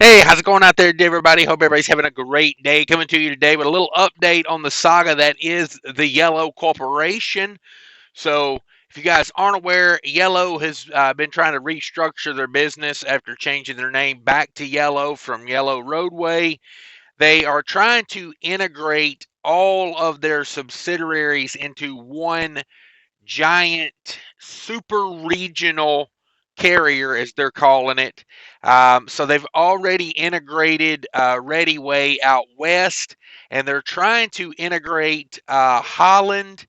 Hey, how's it going out there, everybody? Hope everybody's having a great day. Coming to you today with a little update on the saga that is the Yellow Corporation. So, if you guys aren't aware, Yellow has been trying to restructure their business after changing their name back to Yellow from Yellow Roadway. They are trying to integrate all of their subsidiaries into one giant super regional carrier, as they're calling it. So they've already integrated Ready Way out west, and they're trying to integrate Holland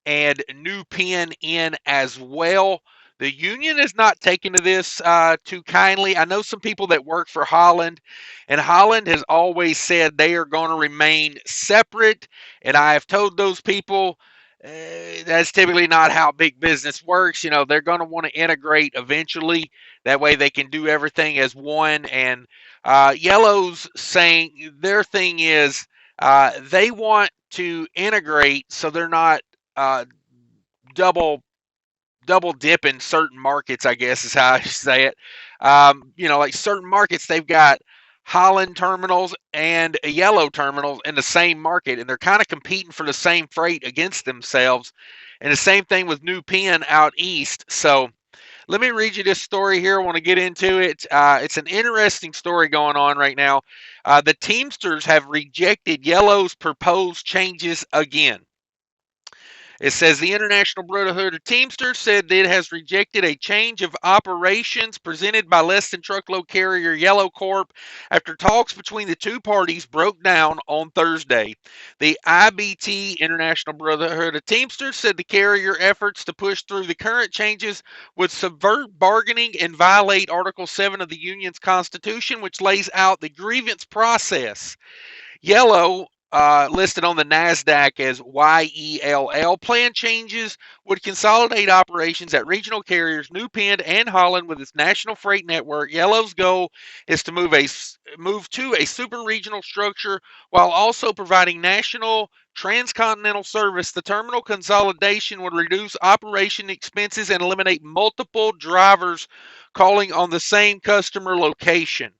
and New Penn in as well. The union is not taking to this too kindly. I know some people that work for Holland, and Holland has always said they are going to remain separate. And I have told those people that's typically not how big business works. You know, they're going to want to integrate eventually. That way they can do everything as one. And Yellow's saying their thing is they want to integrate so they're not uh, double double dip in certain markets, I guess is how I say it. Like certain markets, they've got Holland terminals and Yellow terminals in the same market, and they're kind of competing for the same freight against themselves. And the same thing with New Penn out east. So let me read you this story here. I want to get into it. It's an interesting story going on right now. The Teamsters have rejected Yellow's proposed changes again. It says the International Brotherhood of Teamsters said that it has rejected a change of operations presented by less than truckload carrier Yellow Corp after talks between the two parties broke down on Thursday. The IBT, International Brotherhood of Teamsters, said the carrier efforts to push through the current changes would subvert bargaining and violate Article 7 of the union's constitution, which lays out the grievance process. Yellow, listed on the NASDAQ as YELL, plan changes would consolidate operations at regional carriers New Penn and Holland with its national freight network. Yellow's goal is to move to a super regional structure while also providing national transcontinental service. The terminal consolidation would reduce operation expenses and eliminate multiple drivers calling on the same customer location,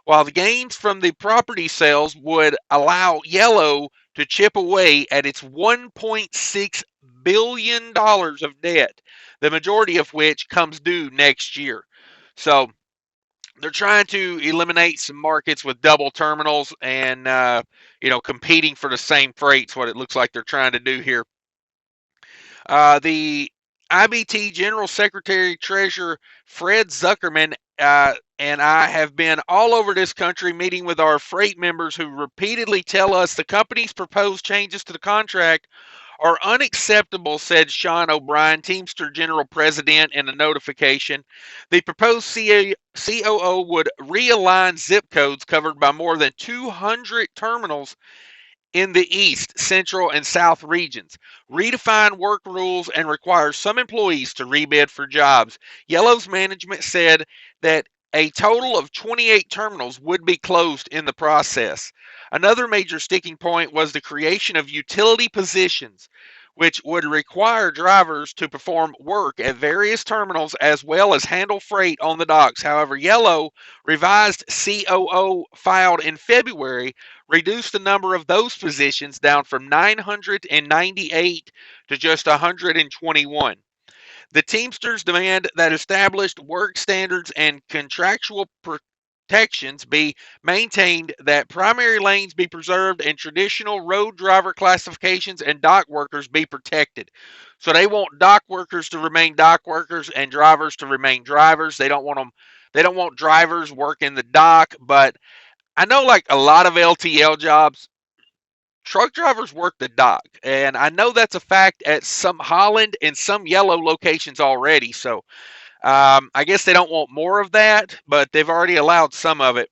while the gains from the property sales would allow Yellow to chip away at its $1.6 billion of debt, the majority of which comes due next year. So they're trying to eliminate some markets with double terminals and, competing for the same freights, what it looks like they're trying to do here. The IBT General Secretary Treasurer Fred Zuckerman and I have been all over this country meeting with our freight members who repeatedly tell us the company's proposed changes to the contract are unacceptable, said Sean O'Brien, Teamster General President, in a notification. The proposed COO would realign zip codes covered by more than 200 terminals in the East, Central, and South regions, redefine work rules, and require some employees to rebid for jobs. Yellow's management said that a total of 28 terminals would be closed in the process. Another major sticking point was the creation of utility positions, which would require drivers to perform work at various terminals as well as handle freight on the docks. However, Yellow revised COO filed in February reduced the number of those positions down from 998 to just 121. The Teamsters demand that established work standards and contractual protections be maintained, that primary lanes be preserved, and traditional road driver classifications and dock workers be protected. So they want dock workers to remain dock workers and drivers to remain drivers. They don't want them. They don't want drivers working the dock, but I know like a lot of LTL jobs, truck drivers work the dock, and I know that's a fact at some Holland and some Yellow locations already. So I guess they don't want more of that, but they've already allowed some of it.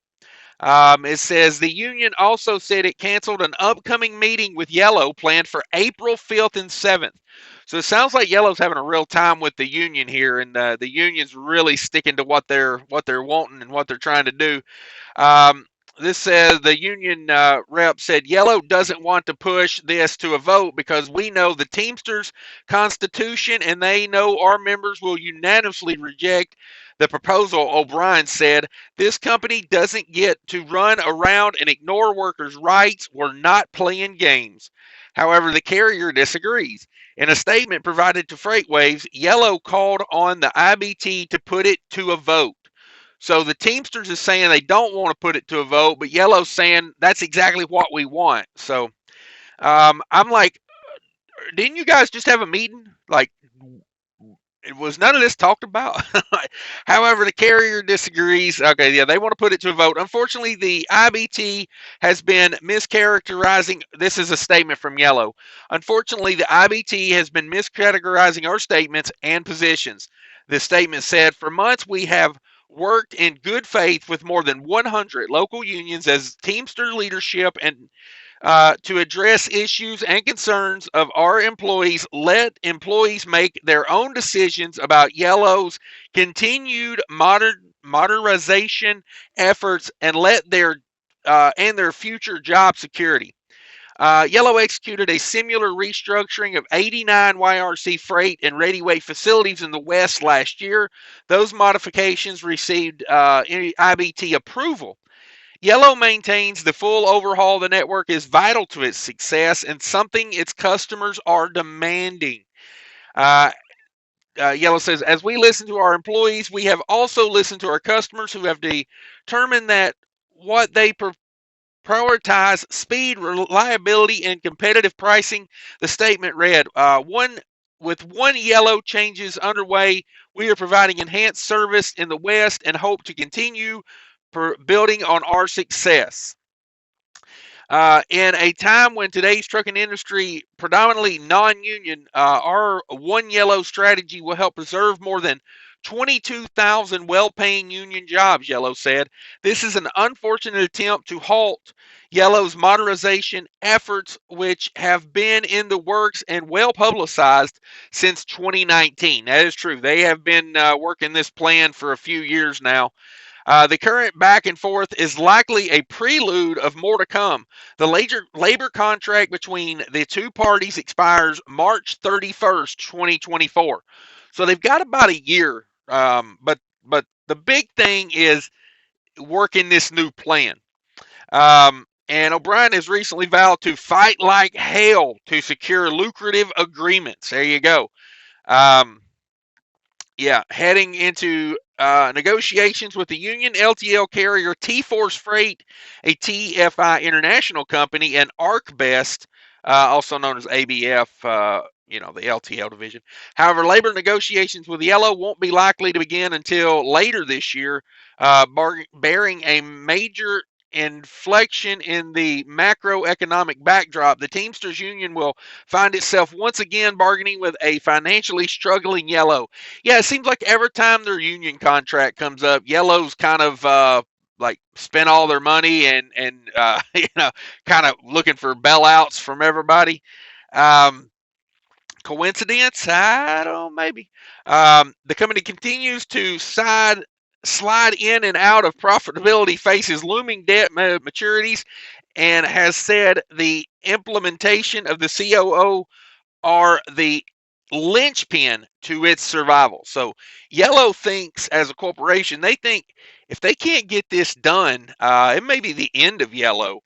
It says the union also said it canceled an upcoming meeting with Yellow planned for April 5th and 7th. So it sounds like Yellow's having a real time with the union here, and the union's really sticking to what they're wanting and what they're trying to do. Um, This says the union rep said Yellow doesn't want to push this to a vote because we know the Teamsters Constitution and they know our members will unanimously reject the proposal. O'Brien said this company doesn't get to run around and ignore workers' rights. We're not playing games. However, the carrier disagrees. In a statement provided to FreightWaves, Yellow called on the IBT to put it to a vote. So the Teamsters is saying they don't want to put it to a vote, but Yellow's saying that's exactly what we want. So I'm like, didn't you guys just have a meeting? Like, was none of this talked about? However, the carrier disagrees. Okay, yeah, they want to put it to a vote. Unfortunately, the IBT has been mischaracterizing. This is a statement from Yellow. Unfortunately, the IBT has been miscategorizing our statements and positions. The statement said, for months we have worked in good faith with more than 100 local unions as Teamster leadership and to address issues and concerns of our employees. Let employees make their own decisions about Yellow's continued modernization efforts and their future job security. Yellow executed a similar restructuring of 89 YRC freight and ready weight facilities in the West last year. Those modifications received IBT approval. Yellow maintains the full overhaul of the network is vital to its success and something its customers are demanding. Uh, Yellow says, as we listen to our employees, we have also listened to our customers who have determined that what they prioritize speed, reliability, and competitive pricing. The statement read, with one Yellow changes underway, we are providing enhanced service in the West and hope to continue building on our success. In a time when today's trucking industry predominantly non-union, our One Yellow strategy will help preserve more than 22,000 well-paying union jobs, Yellow said. This is an unfortunate attempt to halt Yellow's modernization efforts, which have been in the works and well publicized since 2019. That is true. They have been working this plan for a few years now. The current back and forth is likely a prelude of more to come. The labor contract between the two parties expires March 31st, 2024. So they've got about a year. But the big thing is working this new plan. And O'Brien has recently vowed to fight like hell to secure lucrative agreements. There you go. Um, yeah, heading into negotiations with the union LTL carrier T-Force Freight, a TFI international company, and ArcBest, also known as ABF, the LTL division. However, labor negotiations with Yellow won't be likely to begin until later this year, bearing a major inflection in the macroeconomic backdrop. The Teamsters Union will find itself once again bargaining with a financially struggling Yellow. Yeah, it seems like every time their union contract comes up, Yellow's kind of like spent all their money and kind of looking for bailouts from everybody. Um, Coincidence? I don't know, maybe. The company continues to slide in and out of profitability, faces looming debt maturities, and has said the implementation of the COO are the linchpin to its survival. So Yellow thinks, as a corporation, they think if they can't get this done, it may be the end of Yellow.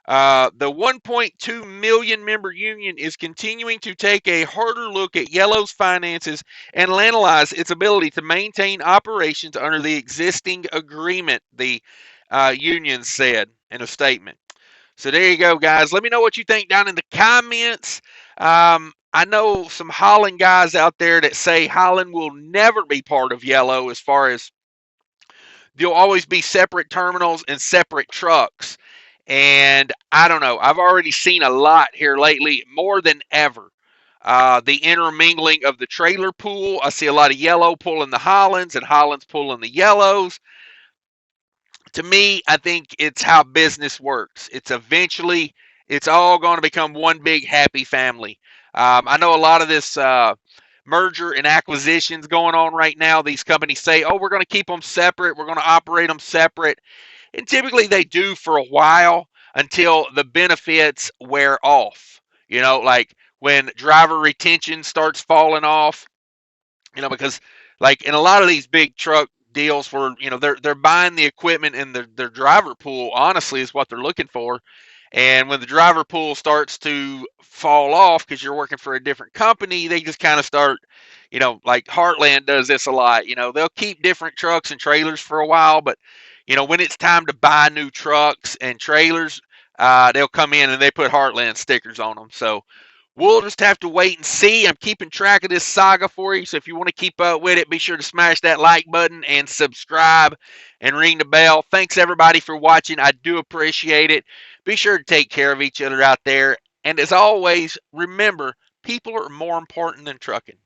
The 1.2 million member union is continuing to take a harder look at Yellow's finances and analyze its ability to maintain operations under the existing agreement, the union said in a statement. So there you go, guys. Let me know what you think down in the comments. I know some Holland guys out there that say Holland will never be part of Yellow, as far as there'll always be separate terminals and separate trucks. And I don't know. I've already seen a lot here lately, more than ever. The intermingling of the trailer pool. I see a lot of Yellow pulling the Hollands and Hollands pulling the Yellows. To me, I think it's how business works. It's all going to become one big happy family. I know a lot of this merger and acquisitions going on right now. These companies say, oh, we're going to keep them separate. We're going to operate them separate. And typically they do for a while until the benefits wear off. Like when driver retention starts falling off, because like in a lot of these big truck deals where, they're buying the equipment and their driver pool honestly is what they're looking for. And when the driver pool starts to fall off because you're working for a different company, they just kind of start, like Heartland does this a lot. They'll keep different trucks and trailers for a while, but when it's time to buy new trucks and trailers, they'll come in and they put Heartland stickers on them. So we'll just have to wait and see. I'm keeping track of this saga for you, so if you want to keep up with it, be sure to smash that like button and subscribe and ring the bell. Thanks, everybody, for watching. I do appreciate it. Be sure to take care of each other out there. And as always, remember, people are more important than trucking.